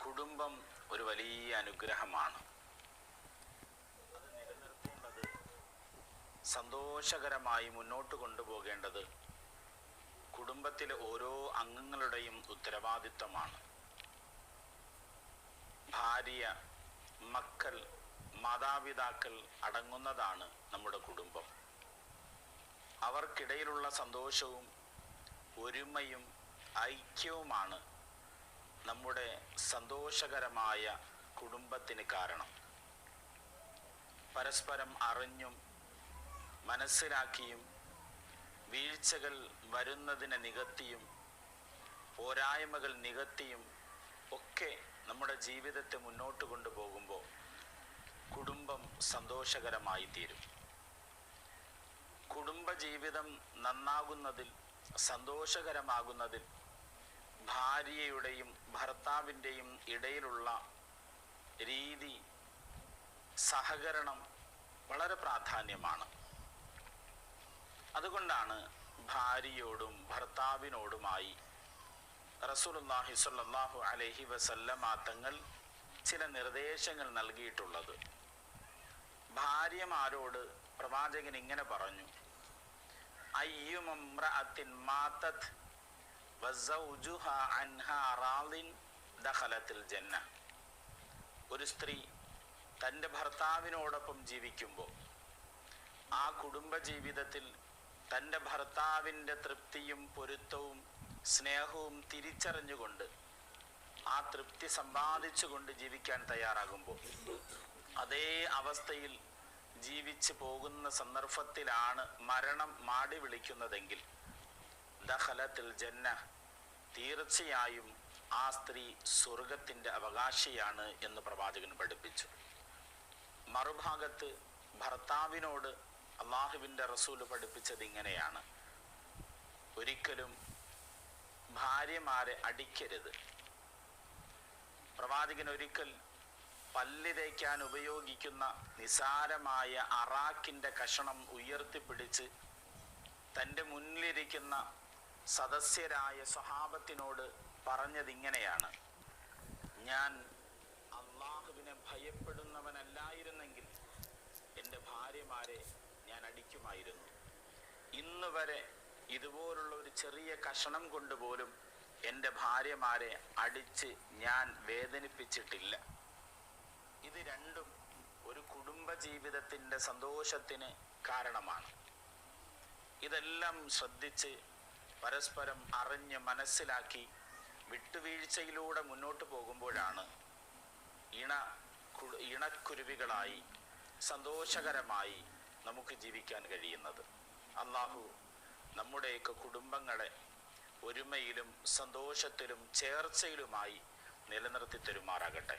കുടുംബം ഒരു വലിയ അനുഗ്രഹമാണ്. അത് നിലനിർത്തേണ്ടത്, സന്തോഷകരമായി മുന്നോട്ട് കൊണ്ടുപോകേണ്ടത് കുടുംബത്തിലെ ഓരോ അംഗങ്ങളുടെയും ഉത്തരവാദിത്തമാണ്. ഭാര്യ, മക്കൾ, മാതാപിതാക്കൾ അടങ്ങുന്നതാണ് നമ്മുടെ കുടുംബം. അവർക്കിടയിലുള്ള സന്തോഷവും ഒരുമയും ഐക്യവുമാണ് നമ്മുടെ സന്തോഷകരമായ കുടുംബത്തിന് കാരണം. പരസ്പരം അറിഞ്ഞും മനസ്സിലാക്കിയും വീഴ്ചകൾ വരുന്നതിനെ നികത്തിയും പോരായ്മകൾ നികത്തിയും ഒക്കെ നമ്മുടെ ജീവിതത്തെ മുന്നോട്ട് കൊണ്ടുപോകുമ്പോൾ കുടുംബം സന്തോഷകരമായി തീരും. കുടുംബജീവിതം നന്നാകുന്നതിൽ, സന്തോഷകരമാകുന്നതിൽ ഭാര്യയുടെയും ഭർത്താവിൻ്റെയും ഇടയിലുള്ള രീതി, സഹകരണം വളരെ പ്രാധാന്യമാണ്. അതുകൊണ്ടാണ് ഭാര്യയോടും ഭർത്താവിനോടുമായി റസൂലുള്ളാഹി സ്വല്ലല്ലാഹു അലൈഹി വസല്ലമ തങ്ങൾ ചില നിർദ്ദേശങ്ങൾ നൽകിയിട്ടുള്ളത്. ഭാര്യമാരോട് പ്രവാചകൻ ഇങ്ങനെ പറഞ്ഞു: അയ്യുമംറഅത്തിൻ മാതത് വസൗജുഹാ അൻഹാ റാളിൻ ദഖലത്തിൽ ജന്ന. ഒരു സ്ത്രീ തൻ്റെ ഭർത്താവിനോടൊപ്പം ജീവിക്കുമ്പോൾ ആ കുടുംബജീവിതത്തിൽ തൻ്റെ ഭർത്താവിൻ്റെ തൃപ്തിയും പൊരുത്തവും സ്നേഹവും തിരിച്ചറിഞ്ഞുകൊണ്ട് ആ തൃപ്തി സമ്പാദിച്ചുകൊണ്ട് ജീവിക്കാൻ തയ്യാറാകുമ്പോൾ, അതേ അവസ്ഥയിൽ ജീവിച്ചു പോകുന്ന സന്ദർഭത്തിലാണ് മരണം മാടി വിളിക്കുന്നതെങ്കിൽ ദഖലത്തിൽ ജന്ന, തീർച്ചയായും ആ സ്ത്രീ സ്വർഗത്തിൻ്റെ അവകാശിയാണ് എന്ന് പ്രവാചകൻ പഠിപ്പിച്ചു. മറുഭാഗത്ത് ഭർത്താവിനോട് അള്ളാഹുവിൻ്റെ റസൂല് പഠിപ്പിച്ചത് ഇങ്ങനെയാണ്: ഒരിക്കലും ഭാര്യമാരെ അടിക്കരുത്. പ്രവാചകൻ ഒരിക്കൽ പല്ല് തേക്കാൻ ഉപയോഗിക്കുന്ന നിസാരമായ അറാക്കിൻ്റെ കഷണം ഉയർത്തിപ്പിടിച്ച് തൻ്റെ മുന്നിലിരിക്കുന്ന സദസ്യരായ സ്വഹാബത്തിനോട് പറഞ്ഞതിങ്ങനെയാണ്: ഞാൻ അള്ളാഹുവിനെ ഭയപ്പെടുന്നവനല്ലായിരുന്നെങ്കിൽ എൻ്റെ ഭാര്യമാരെ ഞാൻ അടിക്കുമായിരുന്നു. ഇന്ന് വരെ ഇതുപോലുള്ള ഒരു ചെറിയ കഷണം കൊണ്ടുപോലും എൻ്റെ ഭാര്യമാരെ അടിച്ച് ഞാൻ വേദനിപ്പിച്ചിട്ടില്ല. ഇത് രണ്ടും ഒരു കുടുംബജീവിതത്തിൻ്റെ സന്തോഷത്തിന് കാരണമാണ്. ഇതെല്ലാം ശ്രദ്ധിച്ച് പരസ്പരം അറിഞ്ഞ് മനസ്സിലാക്കി വിട്ടുവീഴ്ചയിലൂടെ മുന്നോട്ട് പോകുമ്പോഴാണ് ഇണക്കുരുവികളായി സന്തോഷകരമായി നമുക്ക് ജീവിക്കാൻ കഴിയുന്നത്. അള്ളാഹു നമ്മുടെയൊക്കെ കുടുംബങ്ങളെ ഒരുമയിലും സന്തോഷത്തിലും ചേർച്ചയിലുമായി നിലനിർത്തി തരുമാറാകട്ടെ.